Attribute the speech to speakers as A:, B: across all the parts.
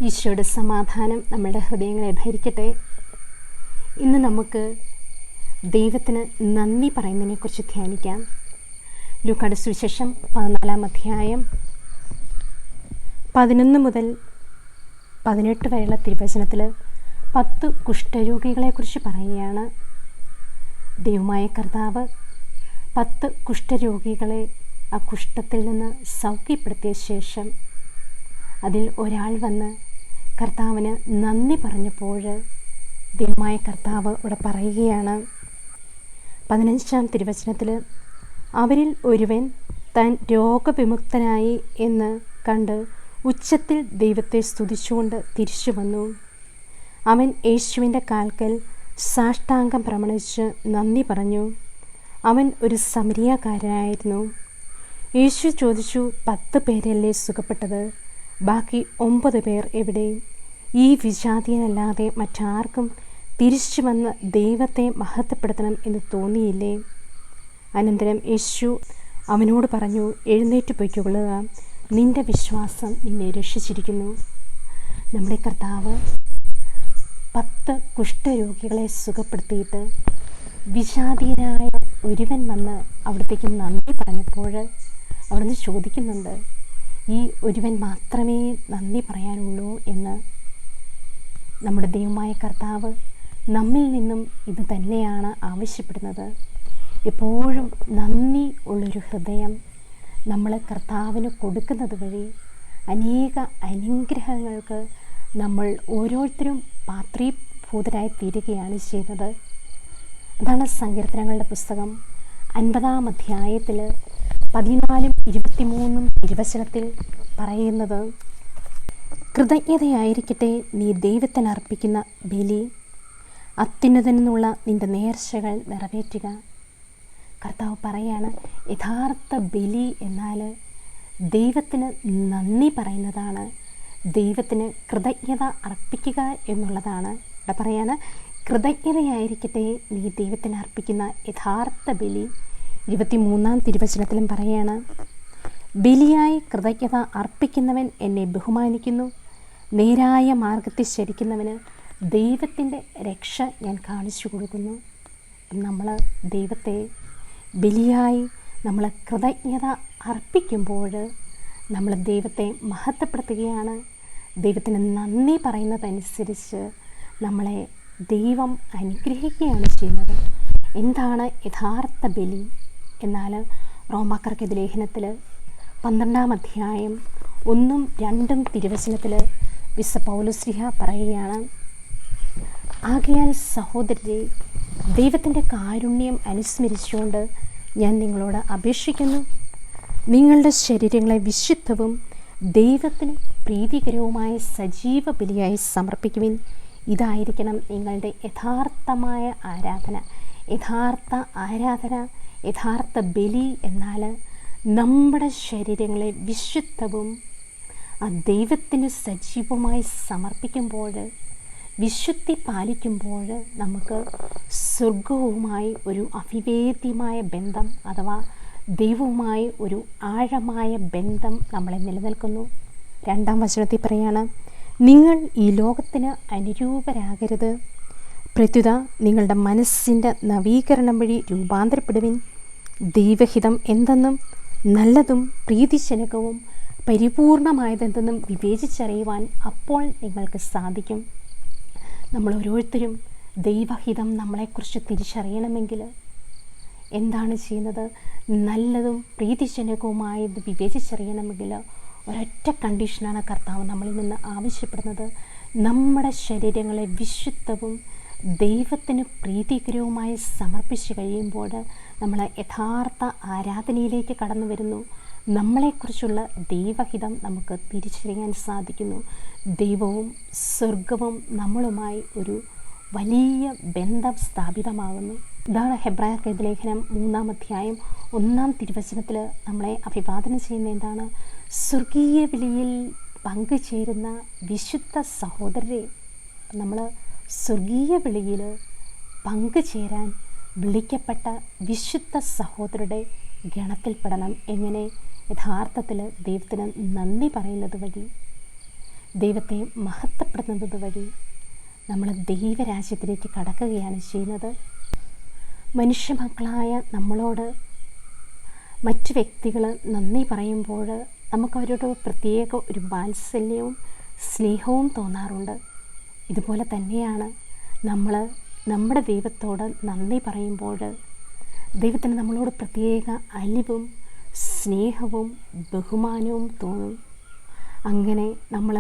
A: ഈശോയുടെ സമാധാനം നമ്മുടെ ഹൃദയങ്ങളെ ഭരിക്കട്ടെ. ഇന്ന് നമുക്ക് ദൈവത്തിന് നന്ദി പറയുന്നതിനെക്കുറിച്ച് ധ്യാനിക്കാം. ലൂക്കായുടെ സുവിശേഷം 14-ാം അധ്യായം 11 മുതൽ 18 വരെയുള്ള തിരുവചനത്തിൽ 10 കുഷ്ഠരോഗികളെക്കുറിച്ച് പറയുകയാണ്. ദൈവമായ കർത്താവ് 10 കുഷ്ഠരോഗികളെ ആ കുഷ്ഠത്തിൽ നിന്ന് സൗഖ്യപ്പെടുത്തിയ ശേഷം അതിൽ ഒരാൾ വന്ന് കർത്താവിന് നന്ദി പറഞ്ഞപ്പോൾ ദൈവമായ കർത്താവ് ഇവിടെ പറയുകയാണ്. 15-ാം തിരുവചനത്തിൽ അവരിൽ ഒരുവൻ താൻ രോഗവിമുക്തനായി എന്ന് കണ്ട് ഉച്ചത്തിൽ ദൈവത്തെ സ്തുതിച്ചുകൊണ്ട് തിരിച്ചു വന്നു. അവൻ യേശുവിൻ്റെ കാൽക്കൽ സാഷ്ടാംഗം പ്രമാണിച്ച് നന്ദി പറഞ്ഞു. അവൻ ഒരു സമരിയാക്കാരനായിരുന്നു. യേശു ചോദിച്ചു, 10 പേരല്ലേ സുഖപ്പെട്ടത്? ബാക്കി 9 പേർ എവിടെ? ഈ വിജാതീയനല്ലാതെ മറ്റാർക്കും തിരിച്ചു വന്ന് ദൈവത്തെ മഹത്വപ്പെടുത്തണം എന്ന് തോന്നിയില്ലേ? അനന്തരം യേശു അവനോട് പറഞ്ഞു, എഴുന്നേറ്റ് പൊയ്ക്കൊള്ളുക, നിന്റെ വിശ്വാസം നിന്നെ രക്ഷിച്ചിരിക്കുന്നു. നമ്മുടെ കർത്താവ് 10 കുഷ്ഠരോഗികളെ സുഖപ്പെടുത്തിയിട്ട് വിജാതീയനായ ഒരുവൻ വന്ന് അവിടത്തേക്ക് നന്ദി പറഞ്ഞപ്പോൾ അവിടുന്ന് ചോദിക്കുന്നുണ്ട്, ഈ ഒരുവൻ മാത്രമേ നന്ദി പറയാനുള്ളൂ എന്ന്. നമ്മുടെ ദൈവമായ കർത്താവ് നമ്മിൽ നിന്നും ഇത് തന്നെയാണ് ആവശ്യപ്പെടുന്നത്. എപ്പോഴും നന്ദി ഉള്ളൊരു ഹൃദയം നമ്മൾ കർത്താവിന് കൊടുക്കുന്നത് വഴി അനേക അനുഗ്രഹങ്ങൾക്ക് നമ്മൾ ഓരോരുത്തരും പാത്രീഭൂതരായി തീരുകയാണ് ചെയ്യുന്നത്. അതാണ് സങ്കീർത്തനങ്ങളുടെ പുസ്തകം 50-ാം അധ്യായത്തിൽ 14-ഉം 23-ഉം തിരുവചനത്തിൽ പറയുന്നത്, കൃതജ്ഞതയായിരിക്കട്ടെ നീ ദൈവത്തിന് അർപ്പിക്കുന്ന ബലി, അത്യുന്നതനെന്നുള്ള നിൻ്റെ നേർച്ചകൾ നിറവേറ്റുക. കർത്താവ് പറയാണ്, യഥാർത്ഥ ബലി എന്നാൽ ദൈവത്തിന് നന്ദി പറയുന്നതാണ്, ദൈവത്തിന് കൃതജ്ഞത അർപ്പിക്കുക എന്നുള്ളതാണ്. ഇവിടെ പറയാണ്, കൃതജ്ഞതയായിരിക്കട്ടെ നീ ദൈവത്തിന് അർപ്പിക്കുന്ന യഥാർത്ഥ ബലി. 23-ാം തിരുവചനത്തിലും പറയാണ്, ബലിയായി കൃതജ്ഞത അർപ്പിക്കുന്നവൻ എന്നെ ബഹുമാനിക്കുന്നു, നേരായ മാർഗത്തിൽ ചരിക്കുന്നവന് ദൈവത്തിൻ്റെ രക്ഷ ഞാൻ കാണിച്ചു കൊടുക്കുന്നു. നമ്മൾ ദൈവത്തെ ബലിയായി നമ്മൾ കൃതജ്ഞത അർപ്പിക്കുമ്പോൾ നമ്മൾ ദൈവത്തെ മഹത്വപ്പെടുത്തുകയാണ്. ദൈവത്തിന് നന്ദി പറയുന്നതനുസരിച്ച് നമ്മളെ ദൈവം അനുഗ്രഹിക്കുകയാണ് ചെയ്യുന്നത്. എന്താണ് യഥാർത്ഥ ബലി എന്നാൽ റോമാക്കാർക്കെതിരെ ലേഖനത്തിൽ 12-ാം അധ്യായം 1-ഉം 2-ഉം തിരുവചനത്തിൽ വിശുദ്ധ പൗലോസ്ലീഹ പറയുകയാണ്, ആകയാൽ സഹോദരരെ, ദൈവത്തിൻ്റെ കാരുണ്യം അനുസ്മരിച്ചുകൊണ്ട് ഞാൻ നിങ്ങളോട് അപേക്ഷിക്കുന്നു, നിങ്ങളുടെ ശരീരങ്ങളെ വിശുദ്ധവും ദൈവത്തിന് പ്രീതികരവുമായ സജീവ ബലിയായി സമർപ്പിക്കുവിൻ. ഇതായിരിക്കണം നിങ്ങളുടെ യഥാർത്ഥമായ ആരാധന. യഥാർത്ഥ ബലി എന്നാൽ നമ്മുടെ ശരീരങ്ങളെ വിശുദ്ധവും ദൈവത്തിന് സജീവമായി സമർപ്പിക്കുമ്പോൾ, വിശുദ്ധി പാലിക്കുമ്പോൾ നമുക്ക് സ്വർഗവുമായി ഒരു അവിവേദ്യമായ ബന്ധം അഥവാ ദൈവവുമായി ഒരു ആഴമായ ബന്ധം നമ്മളെ നിലനിൽക്കുന്നു. 2-ാം വചനത്തിൽ പറയാണ്, നിങ്ങൾ ഈ ലോകത്തിന് അനുരൂപരാകരുത്, പ്രത്യുത നിങ്ങളുടെ മനസ്സിൻ്റെ നവീകരണം വഴി രൂപാന്തരപ്പെടുവിൻ. ദൈവഹിതം എന്തെന്നും നല്ലതും പ്രീതിജനകവും പരിപൂർണമായതെന്തെന്നും വിവേചിച്ചറിയുവാൻ അപ്പോൾ നിങ്ങൾക്ക് സാധിക്കും. നമ്മൾ ഓരോരുത്തരും ദൈവഹിതം നമ്മളെക്കുറിച്ച് തിരിച്ചറിയണമെങ്കിൽ എന്താണ് ചെയ്യുന്നത്? നല്ലതും പ്രീതിജനകവുമായത് വിവേചിച്ചറിയണമെങ്കിൽ ഒരൊറ്റ കണ്ടീഷനാണ് കർത്താവ് നമ്മളിൽ നിന്ന് ആവശ്യപ്പെടുന്നത്. നമ്മുടെ ശരീരങ്ങളെ വിശുദ്ധവും ദൈവത്തിന് പ്രീതികരവുമായി സമർപ്പിച്ച് കഴിയുമ്പോൾ നമ്മൾ യഥാർത്ഥ ആരാധനയിലേക്ക് കടന്നു വരുന്നു. നമ്മളെക്കുറിച്ചുള്ള ദൈവഹിതം നമുക്ക് തിരിച്ചറിയാൻ സാധിക്കുന്നു. ദൈവവും സ്വർഗവും നമ്മളുമായി ഒരു വലിയ ബന്ധം സ്ഥാപിതമാകുന്നു. ഇതാണ് ഹെബ്രായർക്കെതിരെ ലേഖനം 3-ാം അധ്യായം 1-ാം തിരുവചനത്തിൽ നമ്മളെ അഭിവാദനം ചെയ്യുന്ന എന്താണ്? സ്വർഗീയ വിളിയിൽ പങ്കുചേരുന്ന വിശുദ്ധ സഹോദരരെ, നമ്മൾ സ്വർഗീയ വിളിയിൽ പങ്കുചേരാൻ വിളിക്കപ്പെട്ട വിശുദ്ധ സഹോദരരുടെ ഗണത്തിൽപ്പെടണം. എങ്ങനെ? യഥാർത്ഥത്തിൽ ദൈവത്തിന് നന്ദി പറയുന്നത് വഴി. ദൈവത്തെ മഹത്വപ്പെടുത്തുന്നത് വഴി നമ്മൾ ദൈവരാജ്യത്തിലേക്ക് കടക്കുകയാണ് ചെയ്യുന്നത്. മനുഷ്യമക്കളായ നമ്മളോട് മറ്റ് വ്യക്തികൾ നന്ദി പറയുമ്പോൾ നമുക്കവരോട് പ്രത്യേക ഒരു വാത്സല്യവും സ്നേഹവും തോന്നാറുണ്ട്. ഇതുപോലെ തന്നെയാണ് നമ്മൾ നമ്മുടെ ദൈവത്തോട് നന്ദി പറയുമ്പോൾ ദൈവത്തിന് നമ്മളോട് പ്രത്യേക അലിവും സ്നേഹവും ബഹുമാനവും തോന്നും. അങ്ങനെ നമ്മൾ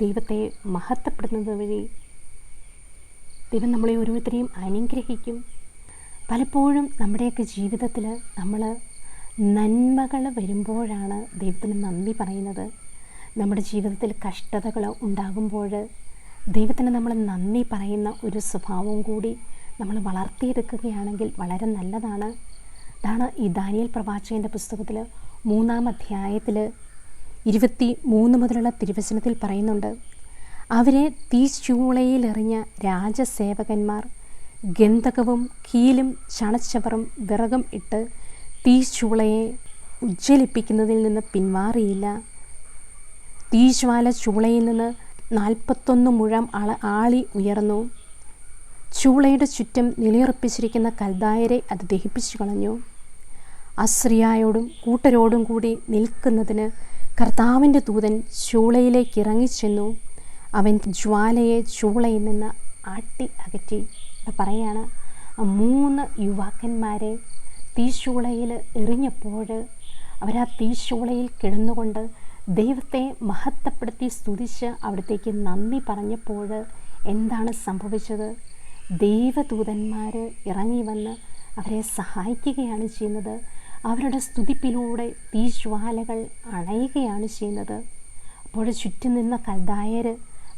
A: ദൈവത്തെ മഹത്വപ്പെടുന്നത് വഴി ദൈവം നമ്മളെ ഓരോരുത്തരെയും അനുഗ്രഹിക്കും. പലപ്പോഴും നമ്മുടെയൊക്കെ ജീവിതത്തിൽ നമ്മൾ നന്മകൾ വരുമ്പോഴാണ് ദൈവത്തിന് നന്ദി പറയുന്നത്. നമ്മുടെ ജീവിതത്തിൽ കഷ്ടതകൾ ഉണ്ടാകുമ്പോൾ ദൈവത്തിന് നമ്മൾ നന്ദി പറയുന്ന ഒരു സ്വഭാവം കൂടി നമ്മൾ വളർത്തിയെടുക്കുകയാണെങ്കിൽ വളരെ നല്ലതാണ്. അതാണ് ഈ ദാനിയേൽ പ്രവാചകൻ്റെ പുസ്തകത്തിൽ 3-ാം അധ്യായത്തിൽ 23 മുതലുള്ള തിരുവചനത്തിൽ പറയുന്നുണ്ട്. അവരെ തീച്ചൂളയിലെറിഞ്ഞ രാജസേവകന്മാർ ഗന്ധകവും കീലും ചണച്ചവറും വിറകും ഇട്ട് തീച്ചൂളയെ ഉജ്ജ്വലിപ്പിക്കുന്നതിൽ നിന്ന് പിന്മാറിയില്ല. തീജ്വാല ചൂളയിൽ നിന്ന് 41 മുഴം ആളി ഉയർന്നു. ചൂളയുടെ ചുറ്റും നിലയുറപ്പിച്ചിരിക്കുന്ന കൽദായരെ അത് ദഹിപ്പിച്ചു കളഞ്ഞു. അസ്രിയായോടും കൂട്ടരോടും കൂടി നിൽക്കുന്നതിന് കർത്താവിൻ്റെ ദൂതൻ ചൂളയിലേക്ക് ഇറങ്ങിച്ചെന്നു. അവൻ ജ്വാലയെ ചൂളയിൽ നിന്ന് ആട്ടി അകറ്റി. പറയാണ്, 3 യുവാക്കന്മാരെ തീച്ചൂളയിൽ എറിഞ്ഞപ്പോൾ അവരാ തീച്ചൂളയിൽ കിടന്നുകൊണ്ട് ദൈവത്തെ മഹത്വപ്പെടുത്തി സ്തുതിച്ച് അവിടത്തേക്ക് നന്ദി പറഞ്ഞപ്പോൾ എന്താണ് സംഭവിച്ചത്? ദൈവദൂതന്മാർ ഇറങ്ങി വന്ന് അവരെ സഹായിക്കുകയാണ് ചെയ്യുന്നത്. അവരുടെ സ്തുതിപ്പിലൂടെ തീജ്വാലകൾ അണയുകയാണ് ചെയ്യുന്നത്. അപ്പോൾ ചുറ്റും നിന്ന കൽദായർ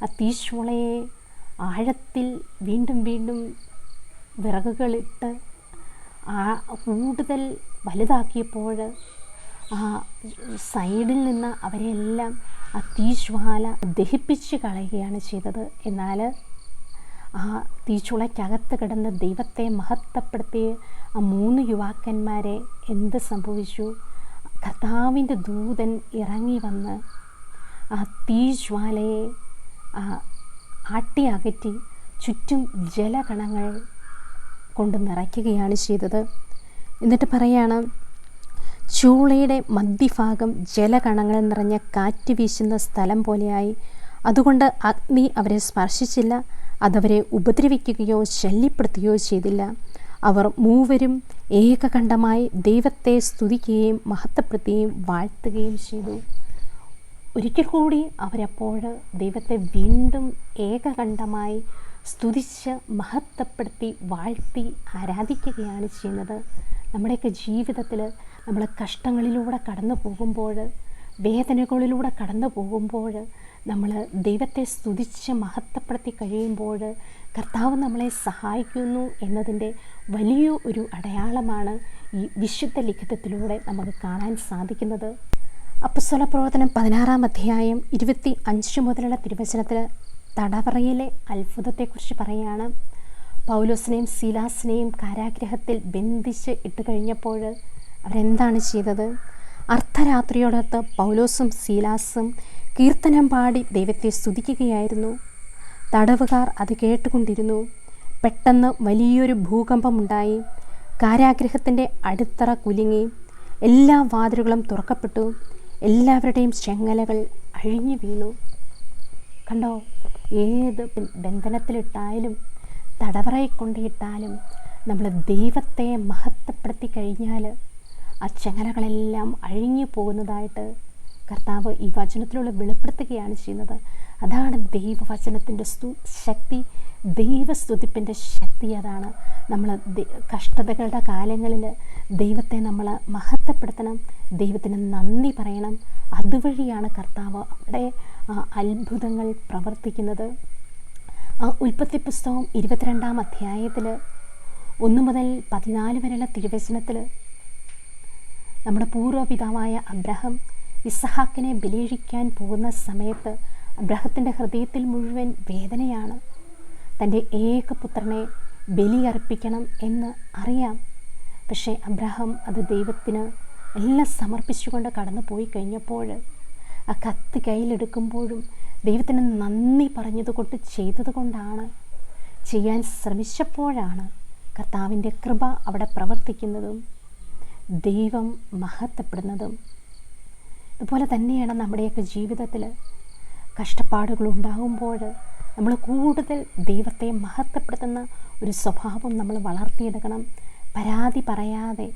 A: ആ തീജ്വാലയെ ആഴത്തിൽ വീണ്ടും വീണ്ടും വിറകുകളിട്ട് കൂടുതൽ വലുതാക്കിയപ്പോൾ ആ സൈഡിൽ നിന്ന് അവരെല്ലാം ആ തീജ്വാല ദഹിപ്പിച്ച് കളയുകയാണ് ചെയ്തത്. എന്നാൽ ആ തീച്ചുളയ്ക്കകത്ത് കിടന്ന് ദൈവത്തെ മഹത്വപ്പെടുത്തിയ ആ 3 യുവാക്കന്മാരെ എന്ത് സംഭവിച്ചു? കർത്താവിൻ്റെ ദൂതൻ ഇറങ്ങി വന്ന് ആ തീജ്വാലയെ ആട്ടി അകറ്റി ചുറ്റും ജലകണങ്ങൾ കൊണ്ട് നിറയ്ക്കുകയാണ് ചെയ്തത്. എന്നിട്ട് പറയാണ്, ചൂളയുടെ മധ്യഭാഗം ജലകണങ്ങൾ നിറഞ്ഞ കാറ്റ് വീശുന്ന സ്ഥലം പോലെയായി. അതുകൊണ്ട് അഗ്നി അവരെ സ്പർശിച്ചില്ല, അതവരെ ഉപദ്രവിക്കുകയോ ശല്യപ്പെടുത്തുകയോ ചെയ്തില്ല. അവർ മൂവരും ഏകകണ്ഠമായി ദൈവത്തെ സ്തുതിക്കുകയും മഹത്വപ്പെടുത്തുകയും വാഴ്ത്തുകയും ചെയ്തു. ഒരിക്കൽ കൂടി അവരപ്പോൾ ദൈവത്തെ വീണ്ടും ഏകകണ്ഠമായി സ്തുതിച്ച് മഹത്വപ്പെടുത്തി വാഴ്ത്തി ആരാധിക്കുകയാണ് ചെയ്യുന്നത്. നമ്മുടെയൊക്കെ ജീവിതത്തിൽ നമ്മൾ കഷ്ടങ്ങളിലൂടെ കടന്നു പോകുമ്പോൾ, വേദനകളിലൂടെ കടന്നു പോകുമ്പോൾ നമ്മൾ ദൈവത്തെ സ്തുതിച്ച് മഹത്വപ്പെടുത്തി കഴിയുമ്പോൾ കർത്താവ് നമ്മളെ സഹായിക്കുന്നു എന്നതിൻ്റെ വലിയ ഒരു അടയാളമാണ് ഈ വിശുദ്ധ ലിഖിതത്തിലൂടെ നമുക്ക് കാണാൻ സാധിക്കുന്നത്. അപ്പോസ്തല പ്രവർത്തനം 16-ാം അധ്യായം 25 മുതലുള്ള തിരുവചനത്തിൽ തടവറയിലെ അത്ഭുതത്തെക്കുറിച്ച് പറയുകയാണ്. പൗലോസിനെയും സീലാസിനെയും കാരാഗ്രഹത്തിൽ ബന്ധിച്ച് ഇട്ട് കഴിഞ്ഞപ്പോൾ അവരെന്താണ് ചെയ്തത്? അർദ്ധരാത്രിയോടൊത്ത് പൗലോസും സീലാസും കീർത്തനം പാടി ദൈവത്തെ സ്തുതിക്കുകയായിരുന്നു. തടവുകാർ അത് കേട്ടുകൊണ്ടിരുന്നു. പെട്ടെന്ന് വലിയൊരു ഭൂകമ്പമുണ്ടായി. കാരാഗ്രഹത്തിൻ്റെ അടിത്തറ കുലുങ്ങി. എല്ലാ വാതിലുകളും തുറക്കപ്പെട്ടു. എല്ലാവരുടെയും ചെങ്ങലകൾ അഴിഞ്ഞു വീണു. കണ്ടോ? ഏത് ബന്ധനത്തിലിട്ടാലും തടവറയിൽ കൊണ്ടിട്ടാലും നമ്മൾ ദൈവത്തെ മഹത്വപ്പെടുത്തി കഴിഞ്ഞാൽ ആ ചെങ്ങലകളെല്ലാം അഴിഞ്ഞു പോകുന്നതായിട്ട് കർത്താവ് ഈ വചനത്തിലൂടെ വെളിപ്പെടുത്തുകയാണ് ചെയ്യുന്നത്. അതാണ് ദൈവവചനത്തിൻ്റെ ശക്തി, ദൈവസ്തുതിപ്പിൻ്റെ ശക്തി. അതാണ് നമ്മൾ കഷ്ടതകളുടെ കാലങ്ങളിൽ ദൈവത്തെ നമ്മൾ മഹത്വപ്പെടുത്തണം, ദൈവത്തിന് നന്ദി പറയണം. അതുവഴിയാണ് കർത്താവ് അവിടെ അത്ഭുതങ്ങൾ പ്രവർത്തിക്കുന്നത്. ഉൽപ്പത്തി പുസ്തകം 22-ാം അധ്യായത്തിൽ 1 മുതൽ 14 വരെയുള്ള തിരുവചനത്തിൽ നമ്മുടെ പൂർവ്വപിതാവായ അബ്രഹാം ഇസഹാക്കിനെ ബലിയഴിക്കാൻ പോകുന്ന സമയത്ത് അബ്രഹത്തിൻ്റെ ഹൃദയത്തിൽ മുഴുവൻ വേദനയാണ്. തൻ്റെ ഏകപുത്രനെ ബലിയർപ്പിക്കണം എന്ന് അറിയാം. പക്ഷേ അബ്രഹാം അത് ദൈവത്തിന് എല്ലാം സമർപ്പിച്ചുകൊണ്ട് കടന്നു പോയി കഴിഞ്ഞപ്പോൾ ആ കത്തി കയ്യിലെടുക്കുമ്പോഴും ദൈവത്തിന് നന്ദി പറഞ്ഞതുകൊണ്ട് ചെയ്തതുകൊണ്ടാണ്, ചെയ്യാൻ ശ്രമിച്ചപ്പോഴാണ് കർത്താവിൻ്റെ കൃപ അവിടെ പ്രവർത്തിക്കുന്നതും ദൈവം മഹത്വപ്പെടുന്നതും. അതുപോലെ തന്നെയാണ് നമ്മുടെയൊക്കെ ജീവിതത്തിൽ കഷ്ടപ്പാടുകൾ ഉണ്ടാകുമ്പോൾ നമ്മൾ കൂടുതൽ ദൈവത്തെ മഹത്വപ്പെടുത്തുന്ന ഒരു സ്വഭാവം നമ്മൾ വളർത്തിയെടുക്കണം. പരാതി പറയാതെ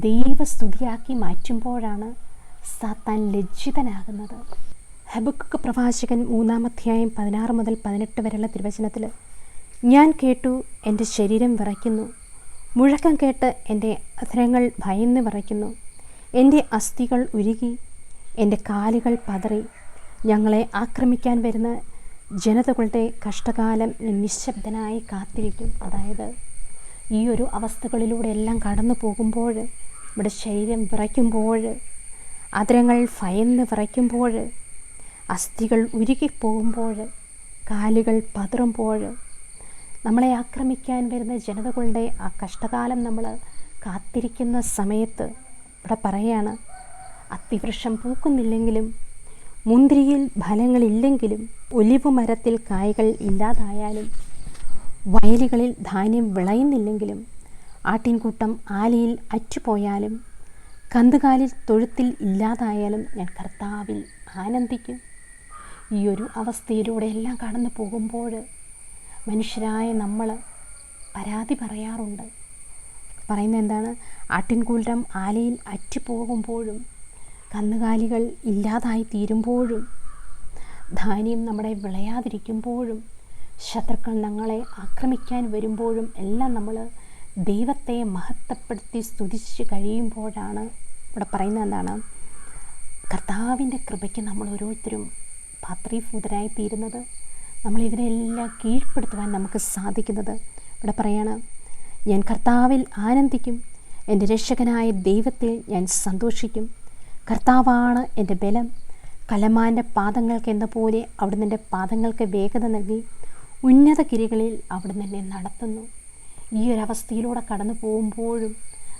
A: ദൈവസ്തുതിയാക്കി മാറ്റുമ്പോഴാണ് സാത്താൻ ലജ്ജിതനാകുന്നത്. ഹബക്കുക്ക് പ്രവാചകൻ 3-ാം അധ്യായം 16 മുതൽ 18 വരെയുള്ള തിരുവചനത്തിൽ, ഞാൻ കേട്ടു, എൻ്റെ ശരീരം വിറയ്ക്കുന്നു, മുഴക്കം കേട്ട് എൻ്റെ അധരങ്ങൾ ഭയന്ന് വിറയ്ക്കുന്നു, എൻ്റെ അസ്ഥികൾ ഉരുകി, എൻ്റെ കാലുകൾ പതറി. ഞങ്ങളെ ആക്രമിക്കാൻ വരുന്ന ജനതകളുടെ കഷ്ടകാലം നിശബ്ദനായി കാത്തിരിക്കും. അതായത് ഈ ഒരു അവസ്ഥകളിലൂടെ എല്ലാം കടന്നു പോകുമ്പോൾ, നമ്മുടെ ശരീരം വിറയ്ക്കുമ്പോൾ, അധരങ്ങൾ ഭയന്ന് വിറയ്ക്കുമ്പോൾ, അസ്ഥികൾ ഉരുകിപ്പോകുമ്പോൾ, കാലുകൾ പതറുമ്പോൾ, നമ്മളെ ആക്രമിക്കാൻ വരുന്ന ജനതകളുടെ ആ കഷ്ടകാലം നമ്മൾ കാത്തിരിക്കുന്ന സമയത്ത് ഇവിടെ പറയാണ്, അത്തിവൃക്ഷം പൂക്കുന്നില്ലെങ്കിലും, മുന്തിരിയിൽ ഫലങ്ങളില്ലെങ്കിലും, ഒലിവ് മരത്തിൽ കായ്കൾ ഇല്ലാതായാലും, വയലുകളിൽ ധാന്യം വിളയുന്നില്ലെങ്കിലും, ആട്ടിൻകൂട്ടം ആലിയിൽ അറ്റുപോയാലും, കന്നുകാലിൽ തൊഴുത്തിൽ ഇല്ലാതായാലും ഞാൻ കർത്താവിൽ ആനന്ദിക്കും. ഈ ഒരു അവസ്ഥയിലൂടെ എല്ലാം കടന്നു പോകുമ്പോൾ മനുഷ്യരായ നമ്മൾ പരാതി പറയാറുണ്ട്. പറയുന്നത് എന്താണ്? ആട്ടിൻകൂട്ടം ആലയിൽ അറ്റുപോകുമ്പോഴും, കന്നുകാലികൾ ഇല്ലാതായി തീരുമ്പോഴും, ധാന്യം നമ്മുടെ വിളയാതിരിക്കുമ്പോഴും, ശത്രുക്കൾ ഞങ്ങളെ ആക്രമിക്കാൻ വരുമ്പോഴും എല്ലാം നമ്മൾ ദൈവത്തെ മഹത്വപ്പെടുത്തി സ്തുതിച്ച് കഴിയുമ്പോഴാണ് ഇവിടെ പറയുന്നത് എന്താണ്? കർത്താവിൻ്റെ കൃപയ്ക്ക് നമ്മൾ ഓരോരുത്തരും പാത്രീഭൂതരായി തീരുന്നത്, നമ്മളിതിനെല്ലാം കീഴ്പ്പെടുത്തുവാൻ നമുക്ക് സാധിക്കുന്നത്. ഇവിടെ പറയാണ്, ഞാൻ കർത്താവിൽ ആനന്ദിക്കും, എൻ്റെ രക്ഷകനായ ദൈവത്തിൽ ഞാൻ സന്തോഷിക്കും. കർത്താവാണ് എൻ്റെ ബലം. കലമാൻ്റെ പാദങ്ങൾക്ക് എന്ന പോലെ അവിടുന്ന് എൻ്റെ പാദങ്ങൾക്ക് വേഗത നൽകി. ഉന്നത ഗിരികളിൽ അവിടുന്ന് എന്നെ നടത്തുന്നു. ഈ ഒരവസ്ഥയിലൂടെ കടന്നു പോകുമ്പോഴും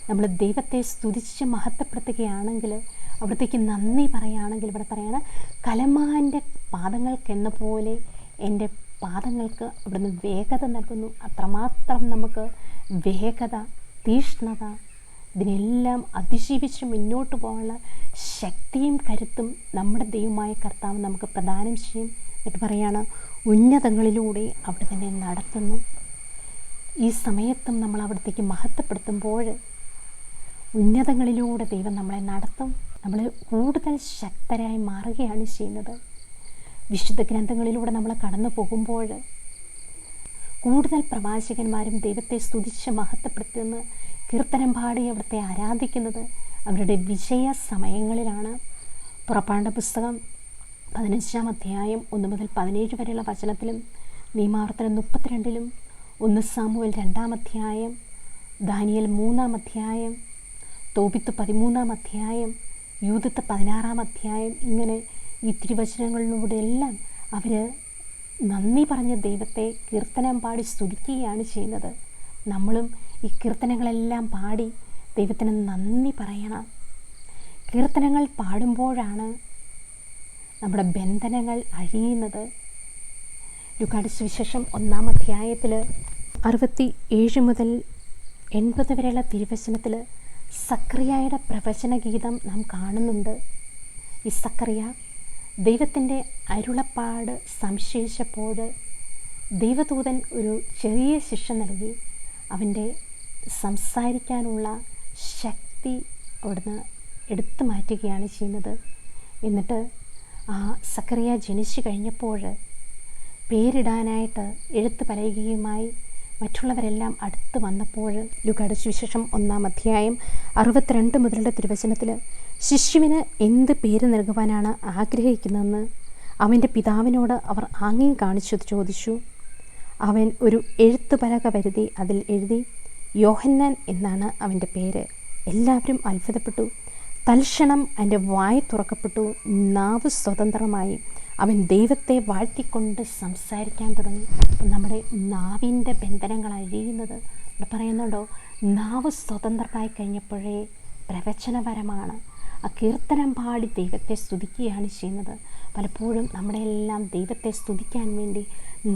A: നമ്മൾ ദൈവത്തെ സ്തുതിച്ച് മഹത്വപ്പെടുത്തുകയാണെങ്കിൽ, അവിടത്തേക്ക് നന്ദി പറയുകയാണെങ്കിൽ, ഇവിടെ പറയാണ്, കലമാൻ്റെ പാദങ്ങൾക്കെന്ന പോലെ എൻ്റെ പാദങ്ങൾക്ക് അവിടുന്ന് വേഗത നൽകുന്നു. അത്രമാത്രം നമുക്ക് വേഗത, തീഷ്ണത, ഇതിനെല്ലാം അതിജീവിച്ച് മുന്നോട്ട് പോകാനുള്ള ശക്തിയും കരുത്തും നമ്മുടെ ദൈവമായ കർത്താവ് നമുക്ക് പ്രദാനം ചെയ്യും. എന്നിട്ട് പറയാണ്, ഉന്നതങ്ങളിലൂടെ അവിടെ തന്നെ നടത്തുന്നു. ഈ സമയത്തും നമ്മൾ അവിടത്തേക്ക് മഹത്വപ്പെടുത്തുമ്പോൾ ഉന്നതങ്ങളിലൂടെ ദൈവം നമ്മളെ നടത്തും. നമ്മൾ കൂടുതൽ ശക്തരായി മാറുകയാണ് ചെയ്യുന്നത്. വിശുദ്ധ ഗ്രന്ഥങ്ങളിലൂടെ നമ്മൾ കടന്നു പോകുമ്പോൾ കൂടുതൽ പ്രവാചകന്മാരും ദൈവത്തെ സ്തുതിച്ച് മഹത്വപ്പെടുത്തുന്ന കീർത്തനം പാടി അവിടുത്തെ ആരാധിക്കുന്നത് അവരുടെ വിജയ സമയങ്ങളിലാണ്. പുറപ്പാടിൻ്റെ പുസ്തകം 15-ാം അധ്യായം 1 മുതൽ 17 വരെയുള്ള വചനത്തിലും, നിയമാവർത്തനം 32-ലും, 1 സാമുവേൽ 2-ാം അധ്യായം, ദാനിയേൽ 3-ാം അധ്യായം, തോബിത്ത് 13-ാം അധ്യായം, യൂദത്ത് 16-ാം അധ്യായം, ഇങ്ങനെ ഈ തിരുവചനങ്ങളിലൂടെ എല്ലാം അവർ നന്ദി പറഞ്ഞ ദൈവത്തെ കീർത്തനം പാടി സ്തുതിക്കുകയാണ് ചെയ്യുന്നത്. നമ്മളും ഈ കീർത്തനങ്ങളെല്ലാം പാടി ദൈവത്തിന് നന്ദി പറയണം. കീർത്തനങ്ങൾ പാടുമ്പോഴാണ് നമ്മുടെ ബന്ധനങ്ങൾ അഴിയുന്നത്. ലൂക്കായുടെ സുവിശേഷം 1-ാം അധ്യായത്തിൽ 67 മുതൽ 80 വരെയുള്ള തിരുവചനത്തിൽ സക്കറിയായുടെ പ്രവചന ഗീതം നാം കാണുന്നുണ്ട്. ഈ സക്കറിയ ദൈവത്തിൻ്റെ അരുളപ്പാട് സംശയിച്ചപ്പോൾ ദൈവദൂതൻ ഒരു ചെറിയ ശിക്ഷ നൽകി അവൻ്റെ സംസാരിക്കാനുള്ള ശക്തി അവിടുന്ന് എടുത്തു മാറ്റുകയാണ് ചെയ്യുന്നത്. എന്നിട്ട് ആ സക്കറിയ ജനിച്ചു കഴിഞ്ഞപ്പോൾ പേരിടാനായിട്ട് എഴുത്ത് പറയുകയുമായി മറ്റുള്ളവരെല്ലാം അടുത്ത് വന്നപ്പോൾ ലൂക്കായുടെ സുവിശേഷം 1-ാം അധ്യായം 62 മുതലുള്ള തിരുവചനത്തിൽ, ശിശുവിന് എന്ത് പേര് നൽകുവാനാണ് ആഗ്രഹിക്കുന്നതെന്ന് അവൻ്റെ പിതാവിനോട് അവർ ആംഗ്യം കാണിച്ചു ചോദിച്ചു. അവൻ ഒരു എഴുത്തുപലക വരുതി അതിൽ എഴുതി, യോഹന്നാൻ എന്നാണ് അവൻ്റെ പേര്. എല്ലാവരും അത്ഭുതപ്പെട്ടു. തൽക്ഷണം അവൻ്റെ വായ് തുറക്കപ്പെട്ടു. നാവ് സ്വതന്ത്രമായി അവൻ ദൈവത്തെ വാഴ്ത്തിക്കൊണ്ട് സംസാരിക്കാൻ തുടങ്ങി. നമ്മുടെ നാവിൻ്റെ ബന്ധനങ്ങൾ അഴിയുന്നത് ഇവിടെ പറയുന്നുണ്ടോ? നാവ് സ്വതന്ത്രമായി കഴിഞ്ഞപ്പോഴേ പ്രവചനപരമാണ്. ആ കീർത്തനം പാടി ദൈവത്തെ സ്തുതിക്കുകയാണ് ചെയ്യുന്നത്. പലപ്പോഴും നമ്മുടെ എല്ലാം ദൈവത്തെ സ്തുതിക്കാൻ വേണ്ടി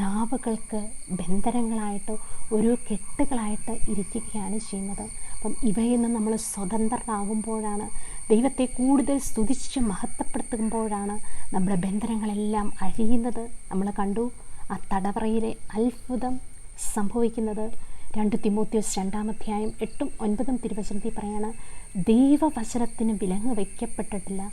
A: നാവുകൾക്ക് ബന്ധനങ്ങളായിട്ട് ഓരോ കെട്ടുകളായിട്ട് ഇരിക്കുകയാണ് ചെയ്യുന്നത്. അപ്പം ഇവയിൽ നിന്ന് നമ്മൾ സ്വതന്ത്രരാകുമ്പോഴാണ്, ദൈവത്തെ കൂടുതൽ സ്തുതിച്ച് മഹത്വപ്പെടുത്തുമ്പോഴാണ് നമ്മുടെ ബന്ധനങ്ങളെല്ലാം അഴിയുന്നത്. നമ്മൾ കണ്ടു ആ തടവറയിലെ അത്ഭുതം സംഭവിക്കുന്നത്. 2 തിമോത്തിയോസ് 2-ാം അധ്യായം 8-9 തിരുവചനത്തിൽ പറയാണ്, ദൈവവചനത്തിന് വിലങ്ങ് വയ്ക്കപ്പെട്ടിട്ടില്ല,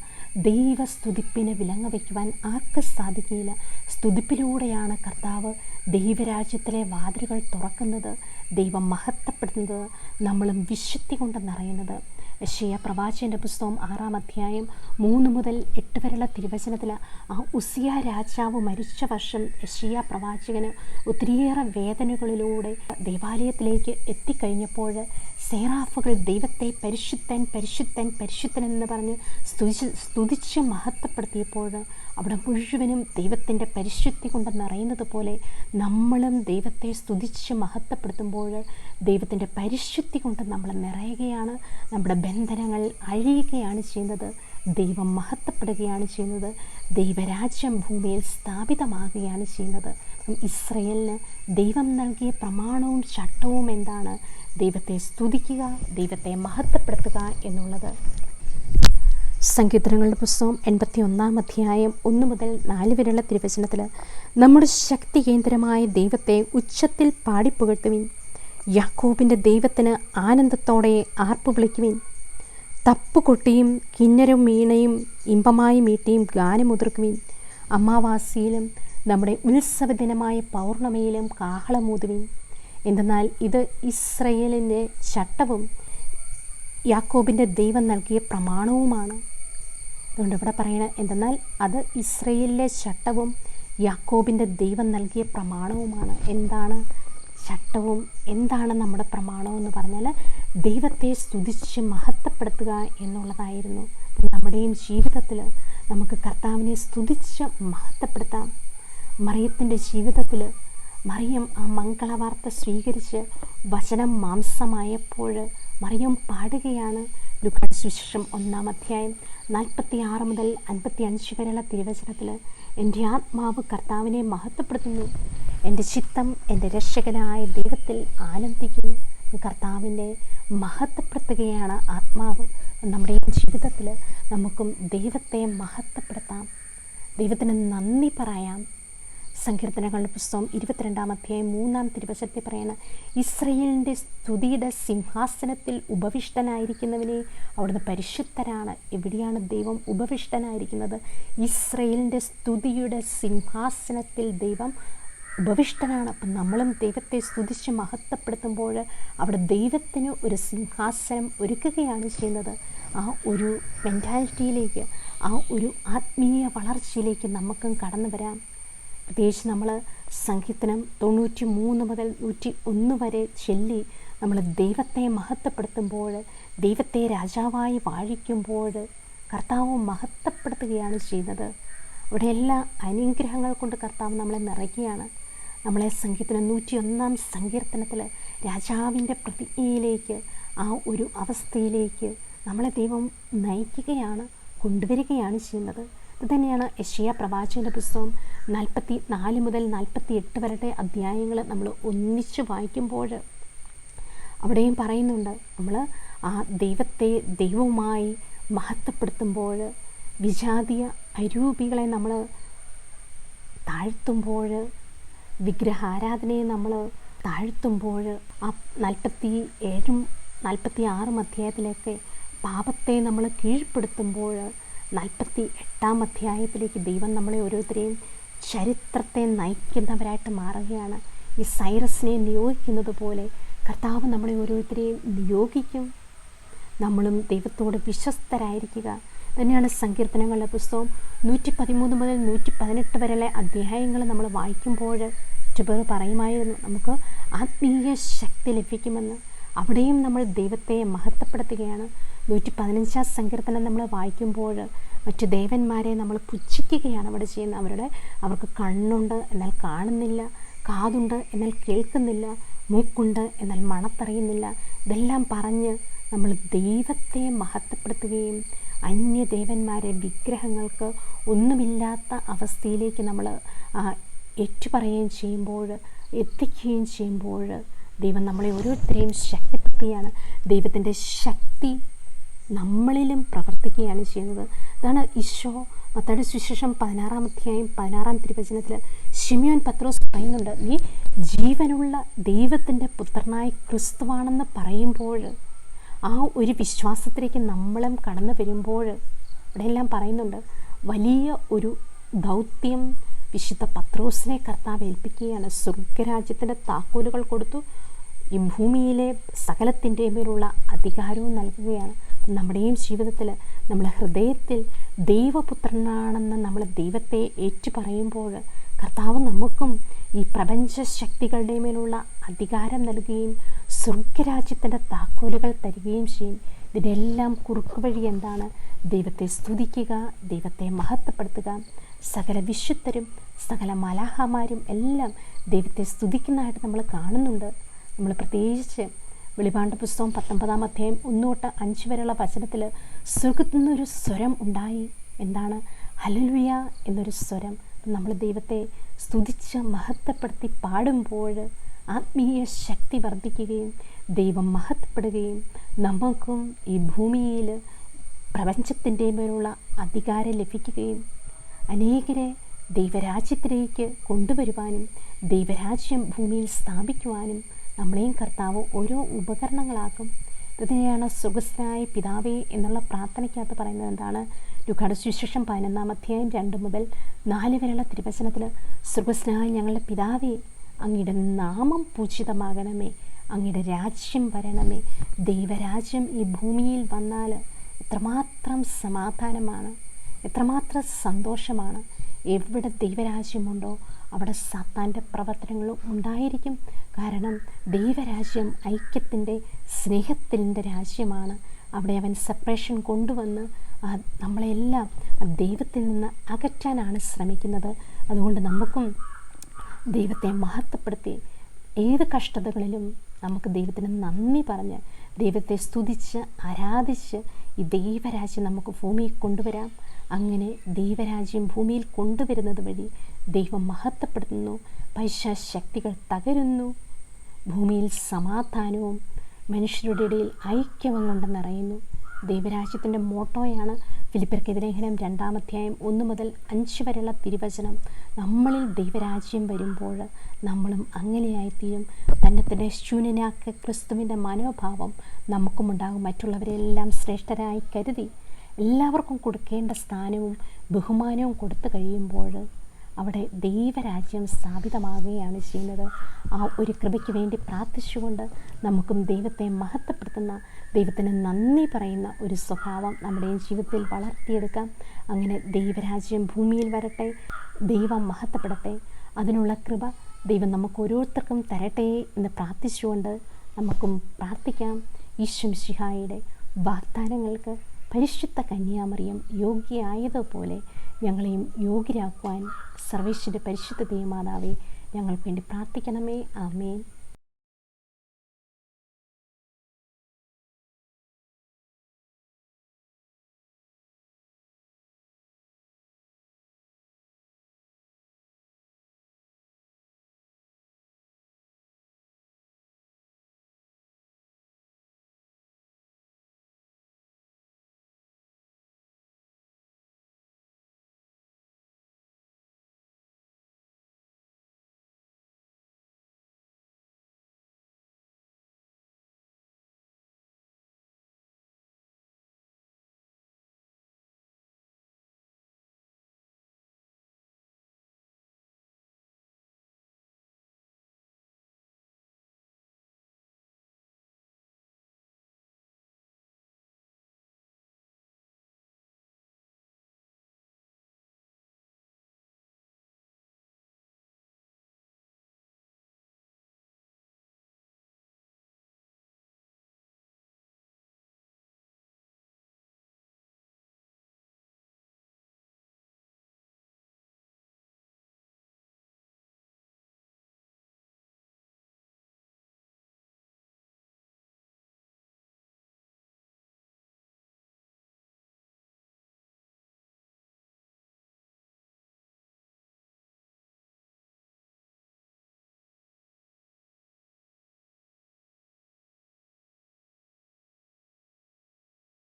A: ദൈവസ്തുതിപ്പിന് വിലങ്ങ് വയ്ക്കുവാൻ ആർക്ക് സാധിക്കില്ല. സ്തുതിപ്പിലൂടെയാണ് കർത്താവ് ദൈവരാജ്യത്തിലെ വാതിലുകൾ തുറക്കുന്നത്, ദൈവം മഹത്വപ്പെടുന്നത്, നമ്മളും വിശുദ്ധി കൊണ്ട് നിറയുന്നത്. യെശയ്യാ പ്രവാചകൻ്റെ പുസ്തകം 6-ാം അധ്യായം 3 മുതൽ 8 വരെയുള്ള തിരുവചനത്തിൽ ആ ഉസിയ രാജാവ് മരിച്ച വർഷം യെശയ്യാ പ്രവാചകന് ഒത്തിരിയേറെ വേദനകളിലൂടെ ദേവാലയത്തിലേക്ക് എത്തിക്കഴിഞ്ഞപ്പോൾ സേറാഫുകൾ ദൈവത്തെ പരിശുദ്ധൻ പരിശുദ്ധൻ പരിശുദ്ധൻ എന്ന് പറഞ്ഞ് സ്തുതിച്ച് മഹത്വപ്പെടുത്തിയപ്പോൾ അവിടെ മുഴുവനും ദൈവത്തിൻ്റെ പരിശുദ്ധി കൊണ്ട് നിറയുന്നത് പോലെ നമ്മളും ദൈവത്തെ സ്തുതിച്ച് മഹത്വപ്പെടുത്തുമ്പോൾ ദൈവത്തിൻ്റെ പരിശുദ്ധി കൊണ്ട് നമ്മൾ നിറയുകയാണ്. നമ്മുടെ ബന്ധനങ്ങൾ അഴിയുകയാണ് ചെയ്യുന്നത്, ദൈവം മഹത്വപ്പെടുകയാണ് ചെയ്യുന്നത്, ദൈവരാജ്യം ഭൂമിയിൽ സ്ഥാപിതമാകുകയാണ് ചെയ്യുന്നത്. ഇസ്രയേലിന് ദൈവം നൽകിയ പ്രമാണവും ചട്ടവും എന്താണ്? ദൈവത്തെ സ്തുതിക്കുക, ദൈവത്തെ മഹത്വപ്പെടുത്തുക എന്നുള്ളത്. സങ്കീർത്തനങ്ങളുടെ പുസ്തകം 81-ാം അധ്യായം 1 മുതൽ 4 വരെയുള്ള തിരുവചനത്തിൽ, നമ്മുടെ ശക്തി കേന്ദ്രമായ ദൈവത്തെ ഉച്ചത്തിൽ പാടിപ്പുകഴ്ത്തുവിൻ, യാക്കോബിൻ്റെ ദൈവത്തിന് ആനന്ദത്തോടെ ആർപ്പ് വിളിക്കുവിൻ, തപ്പുകൊട്ടിയും കിന്നരും വീണയും ഇമ്പമായി മീട്ടിയും ഗാനമുതിർക്കുവിൻ, അമാവാസിയിലും നമ്മുടെ ഉത്സവദിനമായ പൗർണമിയിലും കാഹളമൂതുവിൻ. എന്തെന്നാൽ ഇത് ഇസ്രയേലിൻ്റെ ചട്ടവും യാക്കോബിൻ്റെ ദൈവം നൽകിയ പ്രമാണവുമാണ്. അതുകൊണ്ട് ഇവിടെ പറയണത് എന്തെന്നാൽ അത് ഇസ്രയേലിലെ ചട്ടവും യാക്കോബിൻ്റെ ദൈവം നൽകിയ പ്രമാണവുമാണ്. എന്താണ് ചട്ടവും എന്താണ് നമ്മുടെ പ്രമാണവും എന്ന് പറഞ്ഞാൽ ദൈവത്തെ സ്തുതിച്ച് മഹത്വപ്പെടുത്തുക എന്നുള്ളതായിരുന്നു. നമ്മുടെയും ജീവിതത്തിൽ നമുക്ക് കർത്താവിനെ സ്തുതിച്ച് മഹത്വപ്പെടുത്താം. മറിയത്തിൻ്റെ ജീവിതത്തിൽ മറിയം ആ മംഗളവാർത്ത സ്വീകരിച്ച് വചനം മാംസമായപ്പോൾ മറിയം പാടുകയാണ്. ലൂക്കായുടെ സുവിശേഷം 1-ാം അധ്യായം 46 മുതൽ 55 വരെയുള്ള തിരുവചനത്തിൽ, എൻ്റെ ആത്മാവ് കർത്താവിനെ മഹത്വപ്പെടുത്തുന്നു, എൻ്റെ ചിത്തം എൻ്റെ രക്ഷകനായ ദൈവത്തിൽ ആനന്ദിക്കുന്നു. കർത്താവിനെ മഹത്വപ്പെടുത്തുകയാണ് ആത്മാവ്. നമ്മുടെ ജീവിതത്തിൽ നമുക്കും ദൈവത്തെ മഹത്വപ്പെടുത്താം, ദൈവത്തിന് നന്ദി പറയാം. സങ്കീർത്തനങ്ങളുടെ പുസ്തകം 22-ാം അധ്യായം 3-ാം തിരുവചനത്തിൽ പറയുന്ന, ഇസ്രയേലിൻ്റെ സ്തുതിയുടെ സിംഹാസനത്തിൽ ഉപവിഷ്ടനായിരിക്കുന്നവനെ അവിടുന്ന് പരിശുദ്ധരാണ്. എവിടെയാണ് ദൈവം ഉപവിഷ്ടനായിരിക്കുന്നത്? ഇസ്രയേലിൻ്റെ സ്തുതിയുടെ സിംഹാസനത്തിൽ ദൈവം ഉപവിഷ്ടനാണ്. അപ്പം നമ്മളും ദൈവത്തെ സ്തുതിച്ച് മഹത്വപ്പെടുത്തുമ്പോൾ അവിടെ ദൈവത്തിന് ഒരു സിംഹാസനം ഒരുക്കുകയാണ് ചെയ്യുന്നത്. ആ ഒരു മെൻറ്റാലിറ്റിയിലേക്ക്, ആ ഒരു ആത്മീയ വളർച്ചയിലേക്ക് നമുക്കും കടന്നു വരാം. പ്രത്യേകിച്ച് നമ്മൾ സങ്കീർത്തനം 93 മുതൽ 101 വരെ ചൊല്ലി നമ്മൾ ദൈവത്തെ മഹത്വപ്പെടുത്തുമ്പോൾ, ദൈവത്തെ രാജാവായി വാഴിക്കുമ്പോൾ കർത്താവ് മഹത്വപ്പെടുത്തുകയാണ് ചെയ്യുന്നത്. അവിടെ എല്ലാ അനുഗ്രഹങ്ങൾ കൊണ്ട് കർത്താവ് നമ്മളെ നിറയ്ക്കുകയാണ്. നമ്മളെ സങ്കീർത്തനം 101-ാം സങ്കീർത്തനത്തിൽ രാജാവിൻ്റെ പ്രതിജ്ഞയിലേക്ക്, ആ ഒരു അവസ്ഥയിലേക്ക് നമ്മളെ ദൈവം നയിക്കുകയാണ്, കൊണ്ടുവരികയാണ് ചെയ്യുന്നത്. അതുതന്നെയാണ് യെശയ്യാ പ്രവാചകൻ്റെ പുസ്തകം 44 മുതൽ 48 വരെ അധ്യായങ്ങൾ നമ്മൾ ഒന്നിച്ച് വായിക്കുമ്പോൾ അവിടെയും പറയുന്നുണ്ട്, നമ്മൾ ആ ദൈവത്തെ ദൈവവുമായി മഹത്വപ്പെടുത്തുമ്പോൾ, വിജാതീയ അരൂപികളെ നമ്മൾ താഴ്ത്തുമ്പോൾ, വിഗ്രഹാരാധനയെ നമ്മൾ താഴ്ത്തുമ്പോൾ, ആ 47-ഉം 46-ഉം അധ്യായത്തിലേക്ക് പാപത്തെ നമ്മൾ കീഴ്പ്പെടുത്തുമ്പോൾ, 48-ാം അധ്യായത്തിലേക്ക് ദൈവം നമ്മളെ ഓരോരുത്തരെയും ചരിത്രത്തെ നയിക്കുന്നവരായിട്ട് മാറുകയാണ്. ഈ സൈറസിനെ നിയോഗിക്കുന്നത് പോലെ കർത്താവ് നമ്മളെ ഓരോരുത്തരെയും നിയോഗിക്കും. നമ്മളും ദൈവത്തോട് വിശ്വസ്തരായിരിക്കുക. തന്നെയാണ് സങ്കീർത്തനങ്ങളുടെ പുസ്തകം 113 മുതൽ 118 വരെയുള്ള അധ്യായങ്ങൾ നമ്മൾ വായിക്കുമ്പോൾ ചുബർ പറയുമായിരുന്നു, നമുക്ക് ആത്മീയ ശക്തി ലഭിക്കുമെന്ന്. അവിടെയും നമ്മൾ ദൈവത്തെ മഹത്വപ്പെടുത്തുകയാണ്. 115-ാം സങ്കീർത്തനം നമ്മൾ വായിക്കുമ്പോൾ മറ്റു ദേവന്മാരെ നമ്മൾ പുച്ഛിക്കുകയാണ് അവിടെ ചെയ്യുന്നത്. അവർക്ക് കണ്ണുണ്ട് എന്നാൽ കാണുന്നില്ല, കാതുണ്ട് എന്നാൽ കേൾക്കുന്നില്ല, മൂക്കുണ്ട് എന്നാൽ മണത്തറിയുന്നില്ല. ഇതെല്ലാം പറഞ്ഞ് നമ്മൾ ദൈവത്തെ മഹത്വപ്പെടുത്തുകയും അന്യദേവന്മാരെ, വിഗ്രഹങ്ങൾക്ക് ഒന്നുമില്ലാത്ത അവസ്ഥയിലേക്ക് നമ്മൾ ഏറ്റുപറയുകയും ചെയ്യുമ്പോൾ, എത്തിക്കുകയും ചെയ്യുമ്പോൾ ദൈവം നമ്മളെ ഓരോരുത്തരെയും ശക്തിപ്പെടുത്തുകയാണ്. ദൈവത്തിൻ്റെ ശക്തി നമ്മളിലും പ്രവർത്തിക്കുകയാണ് ചെയ്യുന്നത്. അതാണ് ഈശോ മത്തായിയുടെ സുവിശേഷം 16-ാം അധ്യായം 16-ാം തിരുവചനത്തിൽ ശിമിയോൻ പത്രോസ് പറയുന്നുണ്ട്, നീ ജീവനുള്ള ദൈവത്തിൻ്റെ പുത്രനായ ക്രിസ്തുവാണെന്ന് പറയുമ്പോൾ ആ ഒരു വിശ്വാസത്തിലേക്ക് നമ്മളും കടന്നു വരുമ്പോൾ ഇവിടെയെല്ലാം പറയുന്നുണ്ട്, വലിയ ഒരു ദൗത്യം വിശുദ്ധ പത്രോസിനെ കർത്താവ് ഏൽപ്പിക്കുകയാണ്. സ്വർഗരാജ്യത്തിൻ്റെ താക്കോലുകൾ കൊടുത്തു, ഈ ഭൂമിയിലെ സകലത്തിൻ്റെ മേലുള്ള അധികാരവും നൽകുകയാണ്. നമ്മുടെയും ജീവിതത്തിൽ നമ്മൾ ഹൃദയത്തിൽ ദൈവപുത്രനാണെന്ന് നമ്മൾ ദൈവത്തെ ഏറ്റുപറയുമ്പോൾ കർത്താവ് നമുക്കും ഈ പ്രപഞ്ച ശക്തികളുടെ മേലുള്ള അധികാരം നൽകുകയും സ്വർഗരാജ്യത്തിൻ്റെ താക്കോലുകൾ തരികയും ചെയ്യും. ഇതിനെല്ലാം കുറുക്കുവഴി എന്താണ്? ദൈവത്തെ സ്തുതിക്കുക, ദൈവത്തെ മഹത്വപ്പെടുത്തുക. സകല വിശുദ്ധരും സകല മലാഹമാരും എല്ലാം ദൈവത്തെ സ്തുതിക്കുന്നതായിട്ട് നമ്മൾ കാണുന്നുണ്ട്. നമ്മൾ പ്രത്യേകിച്ച് വെളിപാട് പുസ്തകം 19-ാം അധ്യായം 1 തൊട്ട് 5 വരെയുള്ള വചനത്തിൽ സ്വർഗ്ഗത്തിൽ നിന്നൊരു സ്വരം ഉണ്ടായി. എന്താണ്? ഹല്ലേലൂയ എന്നൊരു സ്വരം. നമ്മൾ ദൈവത്തെ സ്തുതിച്ച് മഹത്വപ്പെടുത്തി പാടുമ്പോൾ ആത്മീയ ശക്തി വർദ്ധിക്കുകയും ദൈവം മഹത്വപ്പെടുകയും നമുക്കും ഈ ഭൂമിയിൽ പ്രപഞ്ചത്തിൻ്റെ മേലുള്ള അധികാരം ലഭിക്കുകയും അനേകരെ ദൈവരാജ്യത്തിലേക്ക് കൊണ്ടുവരുവാനും ദൈവരാജ്യം ഭൂമിയിൽ സ്ഥാപിക്കുവാനും നമ്മളെയും കർത്താവ് ഓരോ ഉപകരണങ്ങളാക്കും. ഇതിനെയാണ് സ്വർഗ്ഗസ്ഥനായ പിതാവേ എന്നുള്ള പ്രാർത്ഥനയ്ക്കകത്ത് പറയുന്നത്. എന്താണ്? ലൂക്കായുടെ സുവിശേഷം 11-ാം അധ്യായം 2 മുതൽ 4 വരെയുള്ള തിരുവചനത്തിൽ സ്വർഗ്ഗസ്ഥനായ ഞങ്ങളുടെ പിതാവേ, അങ്ങയുടെ നാമം പൂജിതമാകണമേ, അങ്ങയുടെ രാജ്യം വരണമേ. ദൈവരാജ്യം ഈ ഭൂമിയിൽ വന്നാൽ എത്രമാത്രം സമാധാനമാണ്, എത്രമാത്രം സന്തോഷമാണ്. എവിടെ ദൈവരാജ്യമുണ്ടോ അവിടെ സാത്താൻ്റെ പ്രവർത്തനങ്ങളും ഉണ്ടായിരിക്കും. കാരണം ദൈവരാജ്യം ഐക്യത്തിൻ്റെ, സ്നേഹത്തിൻ്റെ രാജ്യമാണ്. അവിടെ അവൻ സെപ്പറേഷൻ കൊണ്ടുവന്ന് നമ്മളെല്ലാം ദൈവത്തിൽ നിന്ന് അകറ്റാനാണ് ശ്രമിക്കുന്നത്. അതുകൊണ്ട് നമുക്കും ദൈവത്തെ മഹത്വപ്പെടുത്തി ഏത് കഷ്ടതകളിലും നമുക്ക് ദൈവത്തിന് നന്ദി പറഞ്ഞ് ദൈവത്തെ സ്തുതിച്ച് ആരാധിച്ച് ഈ ദൈവരാജ്യം നമുക്ക് ഭൂമിയിൽ കൊണ്ടുവരാം. അങ്ങനെ ദൈവരാജ്യം ഭൂമിയിൽ കൊണ്ടുവരുന്നത് വഴി ദൈവം മഹത്വപ്പെടുത്തുന്നു, പൈശാചിക ശക്തികൾ തകരുന്നു, ഭൂമിയിൽ സമാധാനവും മനുഷ്യരുടെ ഇടയിൽ ഐക്യവും കൊണ്ട് നിറയുന്നു. ദൈവരാജ്യത്തിൻ്റെ മോട്ടോയാണ് ഫിലിപ്പിയർക്കെതിരെ ലേഖനം 2-ാം അധ്യായം 1 മുതൽ 5 വരെയുള്ള തിരുവചനം. നമ്മളിൽ ദൈവരാജ്യം വരുമ്പോൾ നമ്മളും അങ്ങനെയായിത്തീരും. തന്നെ ശൂന്യനാക്കിയ ക്രിസ്തുവിൻ്റെ മനോഭാവം നമുക്കുമുണ്ടാകും. മറ്റുള്ളവരെല്ലാം ശ്രേഷ്ഠരായി കരുതി എല്ലാവർക്കും കൊടുക്കേണ്ട സ്ഥാനവും ബഹുമാനവും കൊടുത്തു കഴിയുമ്പോൾ അവിടെ ദൈവരാജ്യം സ്ഥാപിതമാകുകയാണ് ചെയ്യുന്നത്. ആ ഒരു കൃപയ്ക്ക് വേണ്ടി പ്രാർത്ഥിച്ചുകൊണ്ട് നമുക്കും ദൈവത്തെ മഹത്വപ്പെടുത്തുന്ന, ദൈവത്തിന് നന്ദി പറയുന്ന ഒരു സ്വഭാവം നമ്മുടെ ജീവിതത്തിൽ വളർത്തിയെടുക്കാം. അങ്ങനെ ദൈവരാജ്യം ഭൂമിയിൽ വരട്ടെ, ദൈവം മഹത്വപ്പെടട്ടെ. അതിനുള്ള കൃപ ദൈവം നമുക്ക് ഓരോരുത്തർക്കും തരട്ടെ എന്ന് പ്രാർത്ഥിച്ചുകൊണ്ട് നമുക്കും പ്രാർത്ഥിക്കാം. ഈശോ മിശിഹായുടെ വാഗ്ദാനങ്ങൾക്ക് പരിശുദ്ധ കന്യാമറിയം യോഗ്യയായതുപോലെ ഞങ്ങളെയും യോഗ്യരാക്കുവാൻ സർവേശ്വരൻ്റെ പരിശുദ്ധ ദൈവമാതാവേ ഞങ്ങൾക്ക് വേണ്ടി പ്രാർത്ഥിക്കണമേ. ആമേൻ.